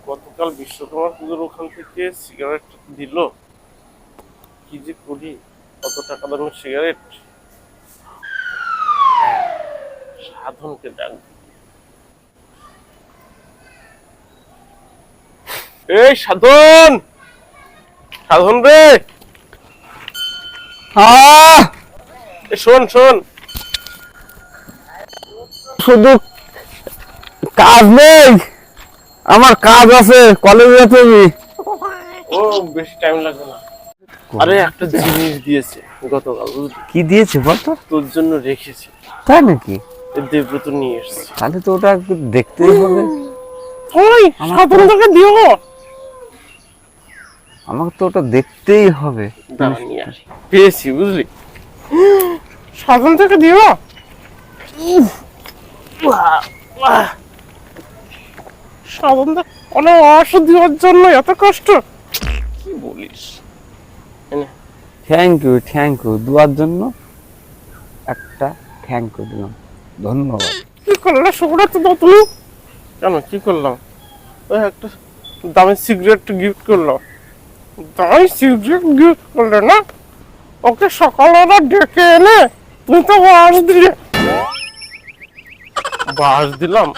গতকাল বিশ্বকর্মা পুজোর ওখান থেকে সিগারেট দিল, কি যে করি। কত টাকা দামের সিগারেট। সাধনকে ডাক। এই সাধন, সাধন রে, শোন শোন। শুধু কাজ নেই, আমার কাজ আছে, কলেজে যেতে হবে। ও বেশি টাইম লাগবে না। আরে একটা জিনিস দিয়েছে গতকাল, বুঝলি? কি দিয়েছে বলতো? তোর জন্য রেখেছি। তাই নাকি? দেবব্রত নিয়ে এসেছি। তাহলে তো ওটা একটু দেখতেই হবে। ওই সাধনকে দিও, আমাকে তো ওটা দেখতেই হবে। দাঁড়া নিয়ে আসি। পেয়েছি, বুঝলি? সাধন থেকে দিও। সাধন অনেক ওষুধ দেওয়ার জন্য এত কষ্ট, কি বলিস? থ্যাংক ইউ দুয়ার জন্য একটা থ্যাংক ইউ দিলাম, ধন্যবাদ। কি করলে শুকনো তো তুমি? কেন কি করলাম? ওই একটা দামি সিগারেট গিফট করলাম। দামি সিগারেট গিফট করলে না, ওকে সকালবেলা ডেকে এনে তুই তো বাস দিলে। বাস দিলাম।